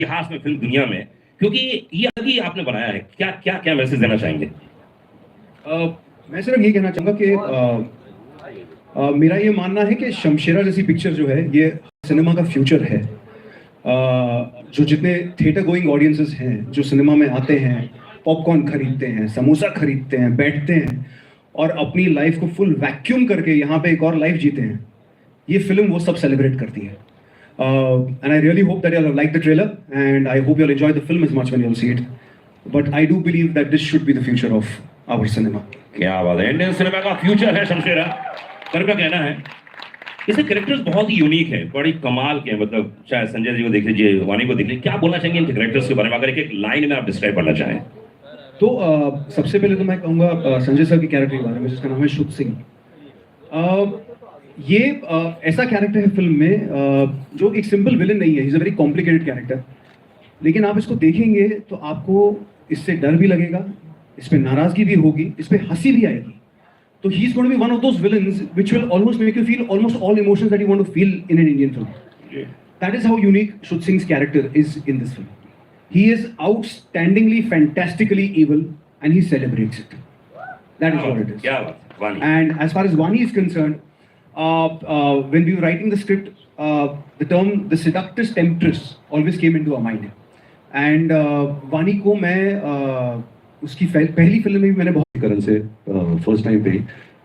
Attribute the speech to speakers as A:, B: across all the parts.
A: इतिहास में, फिल्म दुनिया में, क्योंकि ये अभी आपने बनाया है, क्या क्या क्या मैसेज देना चाहेंगे?
B: मैं सिर्फ ये कहना चाहूँगा कि मेरा ये मानना है कि शमशेरा जैसी पिक्चर जो है ये सिनेमा का फ्यूचर है। जो जितने थिएटर गोइंग ऑडियंसेस हैं, जो सिनेमा में आते हैं, पॉपकॉर्न खरीदते हैं, समोसा खरीदते हैं, बैठते हैं और अपनी लाइफ को फुल वैक्यूम करके यहाँ पे एक और लाइफ जीते हैं, ये फिल्म वो सब सेलिब्रेट करती है। And I really hope that you'll like the trailer, and I hope you'll enjoy the film as much when you'll see it. But I do believe that this should be the future of our cinema.
A: क्या बात है, Indian cinema का future है Shamshera, sir का कहना है। इसके characters बहुत ही यूनिक है, बड़ी कमाल के, मतलब चाहे संजय जी को देख लीजिए, वानी को देख लीजिए, क्या बोलना चाहेंगे इनके कैरेक्टर्स के बारे में, अगर एक एक लाइन में आप डिस्क्राइब करना चाहें?
B: तो सबसे पहले तो मैं कहूँगा संजय सर के कैरेक्टर के बारे में, जिसका नाम है शुद्ध सिंह। ये ऐसा कैरेक्टर है फिल्म में जो एक सिंपल विलन नहीं है, is a very complicated character. लेकिन आप इसको देखेंगे तो आपको इससे डर भी लगेगा, इस पे नाराजगी भी होगी, इस पे हंसी भी आएगी। तो he is going to be one of those villains which will almost make you feel almost all emotions that you want to feel in an Indian film. That is how unique Shuddh सिंह's character is in this film. He is outstandingly, fantastically evil, and he celebrates it. That is what it is.
A: Yeah,
B: and as far as Vani is concerned, when we were writing the script, the term "the seductress temptress" always came into our mind. And Vani को मैं उसकी पहली film में भी मैंने बहुत
C: करण से first time पे,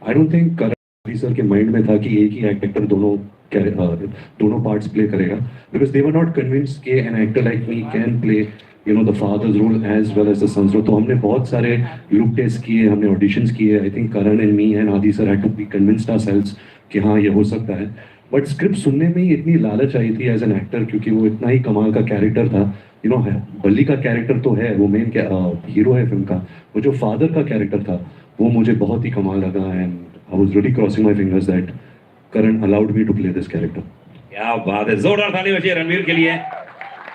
C: I don't think Karan sir के माइंड में था कि एक ही एक्टर दोनों पार्ट्स प्ले करेगा, because they were not convinced कि an actor like me can play the father's role as well as the son's role. तो हमने बहुत सारे लुक टेस्ट किए, हमने ऑडिशंस किए। I think Karan and me and Adi sir had to be convinced ourselves कि हाँ ये हो सकता है। बट स्क्रिप्ट सुनने में ही इतनी लालच आई थी एज एन एक्टर, क्योंकि वो इतना ही कमाल का कैरेक्टर था। बल्ली का कैरेक्टर तो है, वो मेन हीरो है फिल्म का, वो जो फादर का कैरेक्टर था वो मुझे बहुत ही कमाल लगा। And I was really crossing my fingers that Karan allowed me to play this character.
A: क्या बात है, जोरदार ताली बजाइए रणवीर के लिए।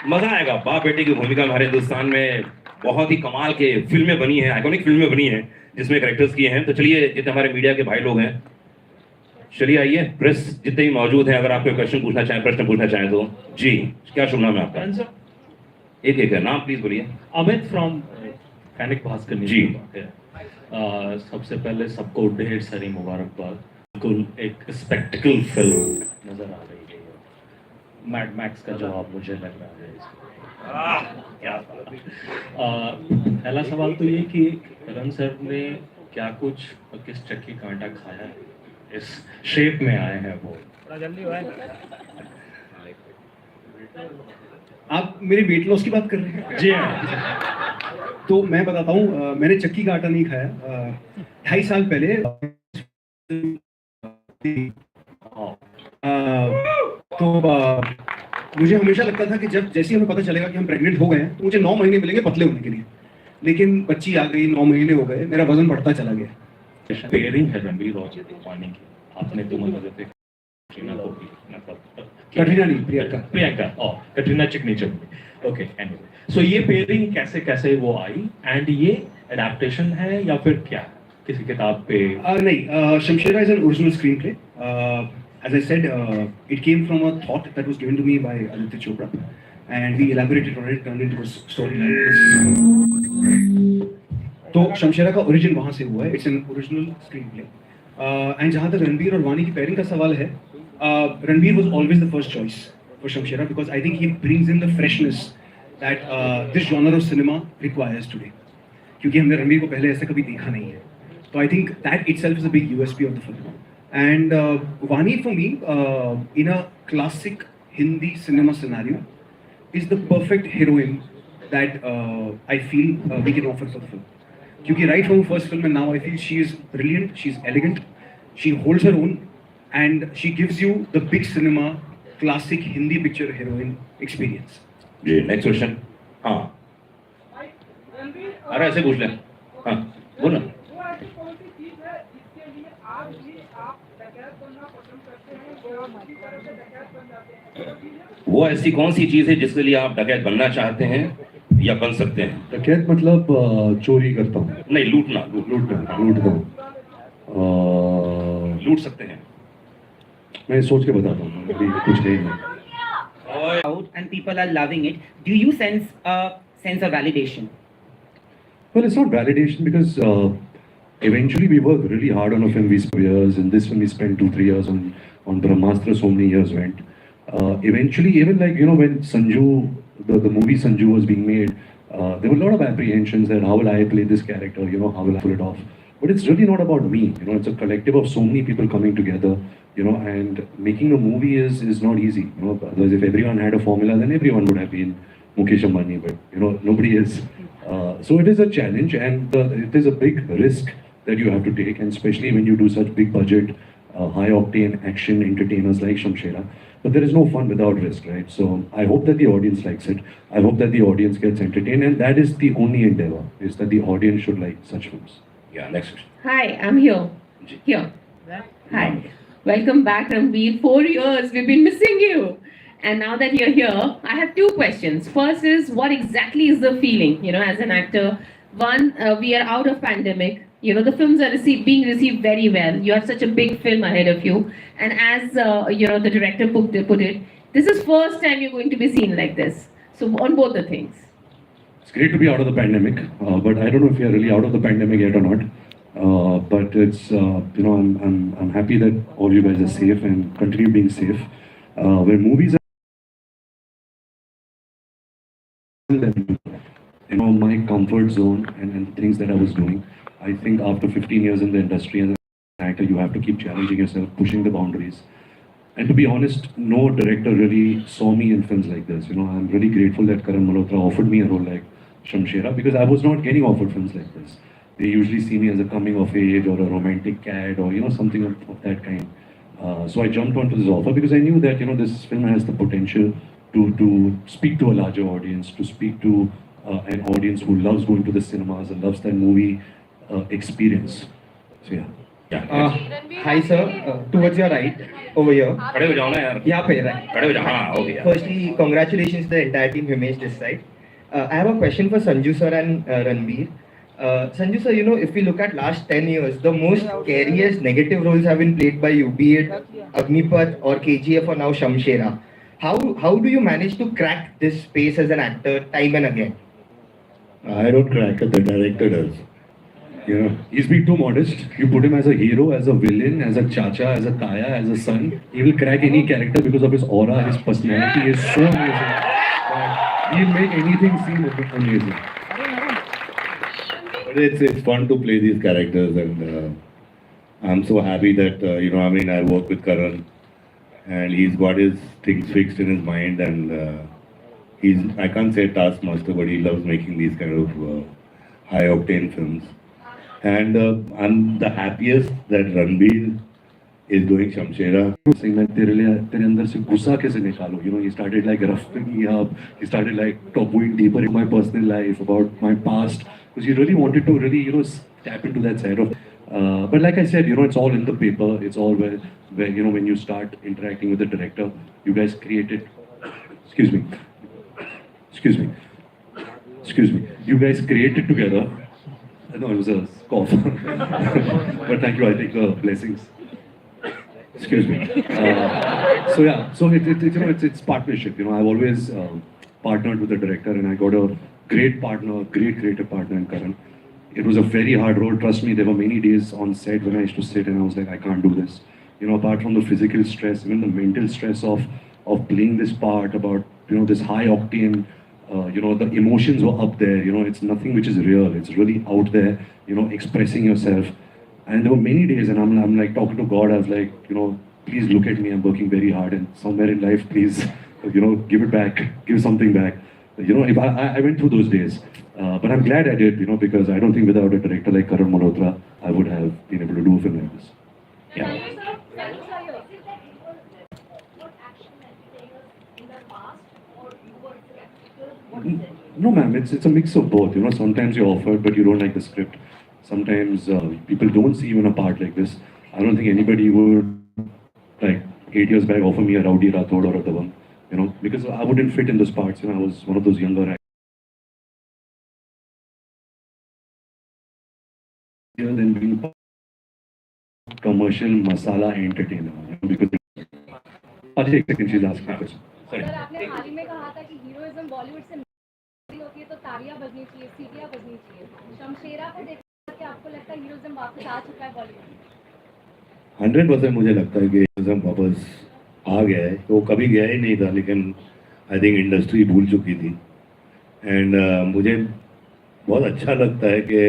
A: मजा आएगा, बाप बेटे की भूमिका हमारे हिंदुस्तान में बहुत ही कमाल के फिल्में बनी है, आइकॉनिक फिल्में बनी है जिसमें कैरेक्टर्स किए हैं। तो चलिए, जितने हमारे मीडिया के भाई लोग हैं, चलिए आइए, प्रेस जितने भी मौजूद हैं, अगर आप कोई क्वेश्चन पूछना चाहें, प्रश्न पूछना चाहें तो। जी, क्या शुभ नाम है आपका? एक एक है नाम, प्लीज बोलिए।
D: अमित फ्रॉम दैनिक भास्कर
A: जी।
D: सबसे पहले सबको ढेर सारी मुबारकबाद। बिल्कुल एक स्पेक्टिकल फिल्म नजर आ रही है, मैड मैक्स का जवाब मुझे लग रहा है।
A: क्या
D: पहला सवाल तो ये कि करण सर ने क्या कुछ किस चक्की कांटा खाया है, इस शेप में आए हैं वो?
B: जल्दी हुआ है। आप मेरे वेट लॉस की बात कर रहे हैं?
D: जी हाँ।
B: तो मैं बताता हूँ, मैंने चक्की का आटा नहीं खाया। 2.5 साल पहले मुझे हमेशा लगता था कि जैसे हमें पता चलेगा कि हम प्रेग्नेंट हो गए हैं तो मुझे 9 महीने मिलेंगे पतले होने के लिए। लेकिन बच्ची आ गई, 9 महीने हो गए, मेरा वजन बढ़ता चला गया।
D: पेयरिंग है रणवीर और वानी की, आपने तो मतलब
B: कटरीना नहीं, प्रियंका
D: और कटरीना चिकनी चुपड़ी। ओके, एनीवे, सो ये पेयरिंग कैसे कैसे वो आई, एंड ये एडेप्टेशन है या फिर क्या किसी किताब पे?
B: नहीं, Shamshera is an original screen play. As I said, it came from a thought that was given to me by Aditya Chopra, and we elaborated on it, turned into a storyline. तो शमशेरा का ओरिजिन वहाँ से हुआ है, it's an original screen play. And जहाँ तक रणबीर और वानी की पेयरिंग का सवाल है, Ranbir was always the first choice for Shamshera because I think he brings in the freshness that this genre of cinema requires today. क्योंकि हमने रणबीर को पहले ऐसा कभी देखा नहीं है, तो I think that itself is a big USP of the film. And Vani for me, in a classic Hindi cinema scenario, is the perfect heroine that I feel we can offer for the film. Because right from the first film and now I feel she is brilliant, she is elegant, she holds her own, and she gives you the big cinema, classic Hindi picture heroine experience.
A: Ji, next question. हाँ, अरे ऐसे पूछ लें। हाँ, बोलो। वो ऐसी कौन सी चीज है जिसके लिए आप डकैत बनना चाहते हैं या बन सकते हैं?
C: डकैत मतलब चोरी करता हूँ?
A: नहीं, लूटता हूँ। लूट सकते हैं?
C: मैं सोच के बताता हूँ, अभी कुछ नहीं है।
E: out and people are loving it, do you sense a sense of validation?
C: Well, it's not validation because eventually we worked really hard on a film. We spent years, and this film we spent 2-3 years on Brahmastra. So many years went. Eventually, even like when Sanju, the movie Sanju was being made, there were a lot of apprehensions that how will I play this character? How will I pull it off? But it's really not about me. It's a collective of so many people coming together. And making a movie is not easy. Otherwise, if everyone had a formula, then everyone would have been Mukesh Ambani. But nobody is. So it is a challenge, and it is a big risk that you have to take, and especially when you do such big budget, high octane action entertainers like Shamshera. But there is no fun without risk, right? So I hope that the audience likes it. I hope that the audience gets entertained, and that is the only endeavor, is that the audience should like such films.
A: Yeah, next question.
F: Hi, I'm here. Here. Hi. Welcome back, Rabir. 4 years, we've been missing you. And now that you're here, I have two questions. First is, what exactly is the feeling, as an actor? One, we are out of pandemic. The films are being received very well. You have such a big film ahead of you. And as, the director put it, this is first time you're going to be seen like this. So on both the things.
C: It's great to be out of the pandemic, but I don't know if we are really out of the pandemic yet or not. But it's, I'm happy that all you guys are safe and continue being safe. Where movies are, my comfort zone and things that I was doing. I think after 15 years in the industry as an actor, you have to keep challenging yourself, pushing the boundaries. And to be honest, no director really saw me in films like this. I'm really grateful that Karan Malhotra offered me a role like Shamshera, because I was not getting offered films like this. They usually see me as a coming of age or a romantic cad or something of that kind. So I jumped onto this offer because I knew that this film has the potential to speak to a larger audience, to speak to an audience who loves going to the cinemas and loves that movie experience. So yeah.
G: Hi sir, towards your right, over here.
A: खड़े हो जाओ ना यार.
G: यहाँ पे right.
A: खड़े हो जाओ. हाँ, okay.
G: Firstly, congratulations to the entire team Himesh this side. I have a question for Sanju sir and Ranveer. Sanju sir, if we look at last 10 years, the most scariest negative roles have been played by you, be it Agnipath or KGF or now Shamshera. How do you manage to crack this space as an actor time and again?
H: I don't crack it, the director does.
C: He's being too modest. You put him as a hero, as a villain, as a chacha, as a kaya, as a son. He will crack any character because of his aura, his personality is so amazing. He'll make anything seem amazing.
H: But it's fun to play these characters, and I'm so happy that, I work with Karan, and he's got his things fixed in his mind, and I can't say taskmaster, but he loves making these kind of high octane films. And I'm the happiest that Ranveer is doing Shamshera.
C: Saying that tere andar se gussa kaise nikalo. He started like roughing me up. He started like going deeper in my personal life, about my past, because he really wanted to really tap into that side of. But like I said, it's all in the paper. It's all where when you start interacting with the director, you guys created. Excuse me. You guys created together. No, it was a cough. But thank you, I take the blessings. Excuse me. So yeah, so it's partnership. I've always partnered with the director, and I got a great partner, great creative partner in Karan. It was a very hard role. Trust me, there were many days on set when I used to sit and I was like, I can't do this. Apart from the physical stress, even the mental stress of playing this part, about this high octane. The emotions were up there. It's nothing which is real. It's really out there. Expressing yourself. And there were many days, and I'm like talking to God. I was like, please look at me. I'm working very hard, and somewhere in life, please, give it back. Give something back. If I went through those days, but I'm glad I did. Because I don't think without a director like Karan Malhotra, I would have been able to do a film like this. Yeah. No, ma'am, it's a mix of both. Sometimes you're offered, but you don't like the script. Sometimes people don't see you in a part like this. I don't think anybody would, like 8 years back, offer me a Rowdy Rathod or a Dabang, because I wouldn't fit in those parts. I was one of those younger actors. Than being commercial masala entertainer, because. Ajay, she's asking a question.
A: Sorry.
I: Sir आपने हाल ही में कहा था कि heroism Bollywood से होती है तो तालियां बजनी चाहिए, सीटियां बजनी चाहिए। शमशेरा को देखकर कि आपको लगता है हीरोइज्म वापस आ चुका है बॉलीवुड में?
H: 100% मुझे लगता है कि हीरोइज्म वापस आ गया है। वो कभी गया ही नहीं था, लेकिन आई थिंक इंडस्ट्री भूल चुकी थी। एंड मुझे बहुत अच्छा लगता है कि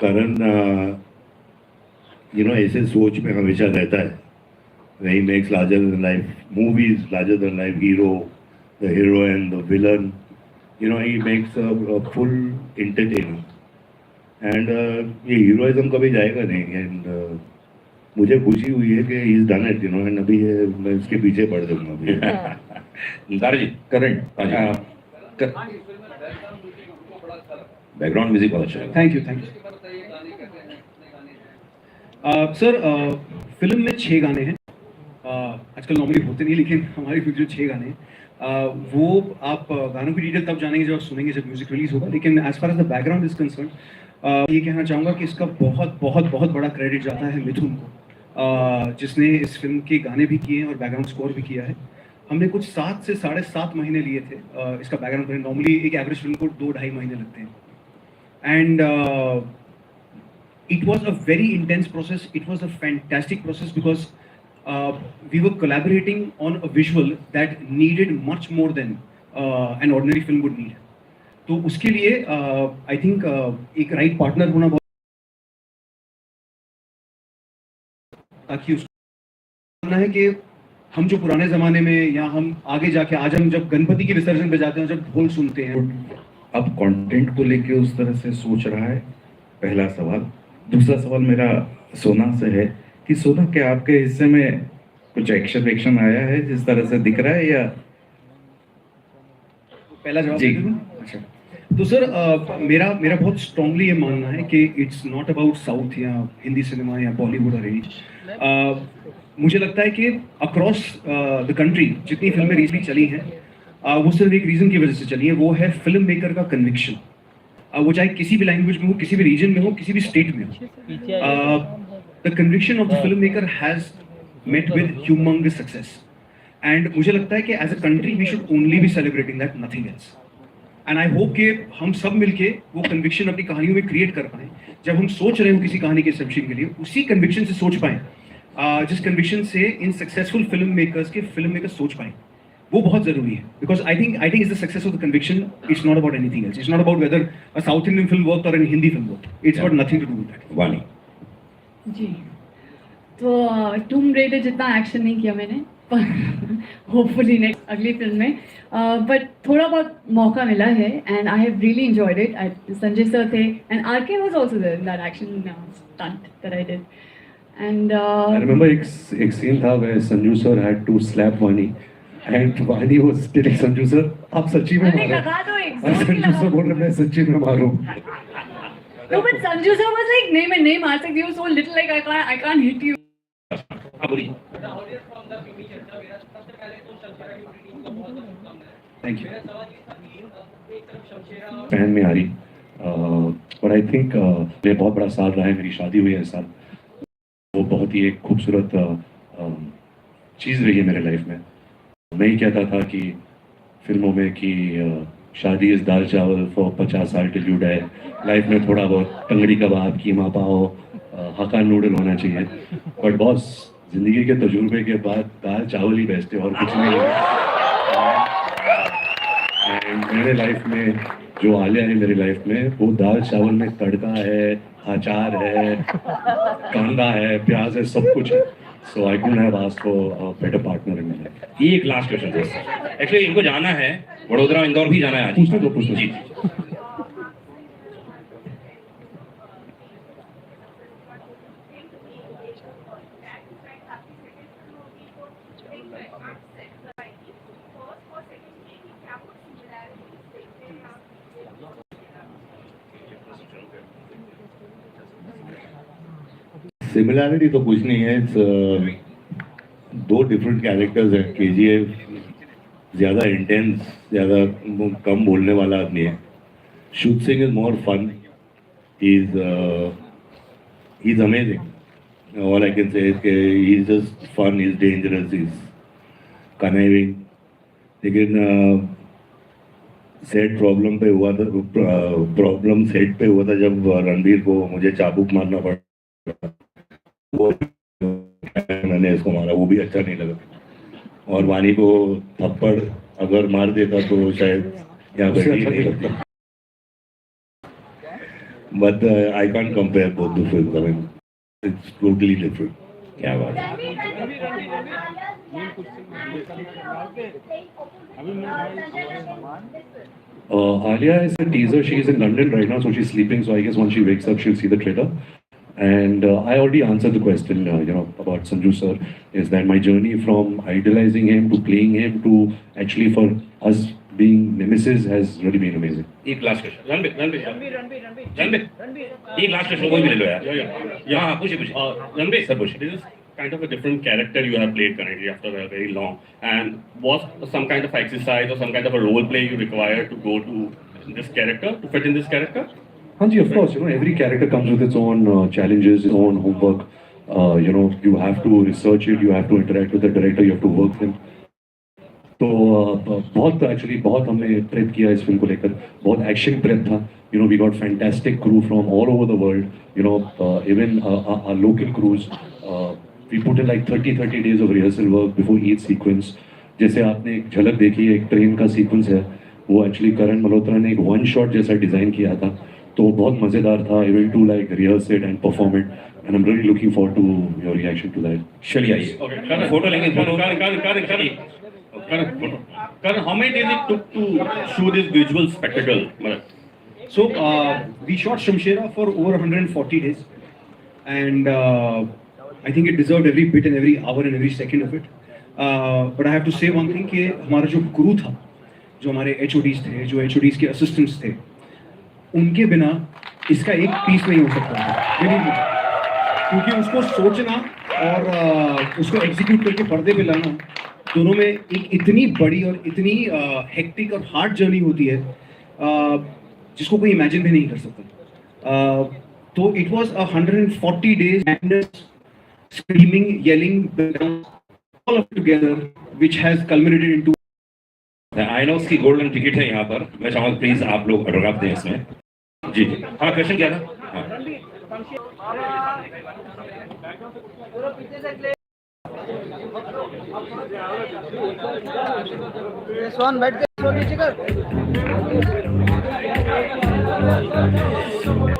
H: करण ऐसे सोच में हमेशा रहता है। He makes larger than life movies, larger than life hero, the heroine, the villain. He makes a full entertainer. And ये heroism कभी जाएगा नहीं। And मुझे खुशी हुई है कि he's done it, and अभी मैं इसके पीछे पड़ जाऊंगा अभी।
A: दारा जी,
J: करण
A: बैकग्राउंड म्यूजिक बहुत अच्छा है।
B: Thank you sir. फिल्म में 6 गाने हैं। आजकल नॉर्मली होते नहीं, लेकिन हमारी फिल्म जो 6 गाने हैं वो आप गानों की डिटेल तब जानेंगे जब आप सुनेंगे, जब म्यूजिक रिलीज होगा। लेकिन as far as the background is concern, ये कहना चाहूँगा कि इसका बहुत बहुत बहुत बड़ा क्रेडिट जाता है मिथुन को, जिसने इस फिल्म के गाने भी किए हैं और बैकग्राउंड स्कोर भी किया है। हमने कुछ 7 से 7.5 महीने लिए थे इसका बैकग्राउंड करने। नॉर्मली एक एवरेज फिल्म को 2-2.5 महीने लगते हैं। And it was a very intense process. It was a fantastic process because we were collaborating on a visual that needed much more than an ordinary film would need. तो उसके लिए I think एक right partner होना बहुत, ताकि उसको है कि हम जो पुराने ज़माने में या हम आगे जाके आज हम जब गणपति के विसर्जन पे जाते हैं, जब ढोल सुनते हैं।
J: अब कंटेंट को लेके उस तरह से सोच रहा है, पहला सवाल। दूसरा सवाल मेरा सोना से है कि सोना, क्या आपके हिस्से में कुछ एक्शन आया है जिस तरह से दिख रहा है, या
B: पहला जवाब
J: जी।
B: दे दूं? अच्छा, तो सर मेरा बहुत स्ट्रांगली ये मानना है कि इट्स नॉट अबाउट साउथ या हिंदी सिनेमा या बॉलीवुड और रेंज। मुझे लगता है कि अक्रॉस द कंट्री जितनी फिल्में रिसेंटली चली हैं वो सिर्फ एक रीज़न की वजह से चली है, वो है फिल्म मेकर का कन्विक्शन। वो चाहे किसी भी लैंग्वेज में हो, किसी भी रीजन में हो, किसी भी स्टेट में हो। The conviction of the film maker has met with humongous success. And मुझे लगता है कि as a country we should only be celebrating that, nothing else. And I hope कि हम सब मिलके वो कन्विक्शन अपनी कहानियों में क्रिएट कर पाएं। जब हम सोच रहे हो किसी कहानी के इंसेप्शन के लिए, उसी कन्विक्शन से सोच पाएं जिस कन्विक्शन से इन सक्सेसफुल फिल्म मेकर्स सोच पाएं। वो बहुत जरूरी है, because I think is the success of the conviction. It's not about anything else. It's not about whether a South Indian film work और an Hindi film work. It's got nothing to do with that.
A: Vani
K: ji, तो टूम raider जितना action नहीं किया मैंने, पर hopefully next अगली film में but थोड़ा बहुत मौका मिला है and I have really enjoyed it. Sanjay sir थे and RK was also there in that action stunt that I did and
C: I remember एक scene था where Sanju sir had to slap Vani and Vani was telling Sanju sir, आप सच्ची में मारो।
K: लगा दो एक
C: और संजू सर बोल रहे मैं सच्ची में मारूं।
K: No, but Sanju sir was like, नहीं मैं नहीं मार सकती हूँ, so little like I can't hit you.
A: आप बोलिए।
B: Thank you.
C: पहन में आ रही और आई थिंक ये बहुत बड़ा साल रहा है। मेरी शादी हुई है इस साल, वो बहुत ही एक खूबसूरत चीज़ रही है मेरे लाइफ में। मैं ही कहता था कि फिल्मों में कि शादी इस दाल चावल फॉर 50 साल टिल यू डाई। लाइफ में थोड़ा बहुत टंगड़ी कबाब, कीमा पाव, हक्का नूडल होना चाहिए। बट बॉस, जिंदगी के तजुर्बे के बाद दाल चावल ही बेस्ट है और कुछ नहीं है। एंड मेरे लाइफ में जो आलिया है मेरी लाइफ में, वो दाल चावल में तड़का है, अचार है, कांदा है, प्याज है, सब कुछ है। So I couldn't have asked for a better partner in my life.
A: ये एक लास्ट क्वेश्चन था। एक्चुअली इनको जाना है, वडोदरा इंदौर भी जाना है आज।
C: पूछने दो
A: जी।
H: सिमिलैरिटी तो कुछ नहीं है। दो डिफरेंट कैरेक्टर्स हैं। केजीएफ ज़्यादा इंटेंस, ज़्यादा कम बोलने वाला आदमी है। Shubh Singh is more fun, he is amazing. All I can say is just fun, he is dangerous, he is conniving. लेकिन सेट प्रॉब्लम पे हुआ था, प्रॉब्लम सेट पे हुआ था जब रणबीर को मुझे चाबुक मारना पड़ा, वो मैंने इसको मारा, वो भी अच्छा नहीं लगा। और वानी को थप्पड़ अगर मार देता तो शायद यहाँ बैठी नहीं लगता। But I can't compare both the films. I mean, it's totally different.
A: क्या बात है।
C: Alia is a teaser. She is in London right now, so she's sleeping. So I guess once she wakes up, she'll see the trailer. And I already answered the question, about Sanju sir. Is that my journey from idolizing him to playing him to actually for us being nemesis has really been amazing.
A: एक last question Ranbir एक last question कोई भी ले लो यार। हाँ पूछिए Ranbir sir पूछिए।
D: This is kind of a different character you have played currently after a very long. And was some kind of exercise or some kind of a role play you require to go to this character, to fit in this character?
C: Hanji, of course, every character comes with its own challenges, its own homework. You have to research it, you have to interact with the director, you have to work with him. तो बहुत हमने prep किया इस film को लेकर, बहुत action prep था. We got fantastic crew from all over the world. Even our local crews. We put in like 30 days of rehearsal work before each sequence. जैसे आपने एक झलक देखी, एक ट्रेन का सीक्वेंस है, वो एक्चुअली करण मल्होत्रा ने एक वन शॉट जैसा डिजाइन किया था, तो बहुत मजेदार था. Even to like rehearse it and perform it, and I'm really looking forward to your reaction to that.
A: चलिए आइए।
D: Okay,
A: फोटो लेंगे।
D: Karan, how many days it took to shoot this visual spectacle?
B: So we shot Shamshera for over 140 days, and I think it deserved every bit and every hour and every second of it. But I have to say one thing कि हमारा जो crew था, जो हमारे HODs थे, जो HODs के assistants थे, उनके बिना इसका एक पीस नहीं हो सकता था, क्योंकि उसको सोचना और उसको एग्जीक्यूट करके पर्दे पे लाना, दोनों में एक इतनी बड़ी और इतनी हेक्टिक और हार्ड जर्नी होती है जिसको कोई इमेजिन भी नहीं कर सकता. तो it was 140 days madness, screaming, yelling, all of together, which has culminated into
A: INOX की गोल्डन टिकट है यहाँ पर. मैं चाहूँगा प्लीज आप लोग ऑटोग्राफ दें इसमें. जी हाँ, क्वेश्चन क्या था?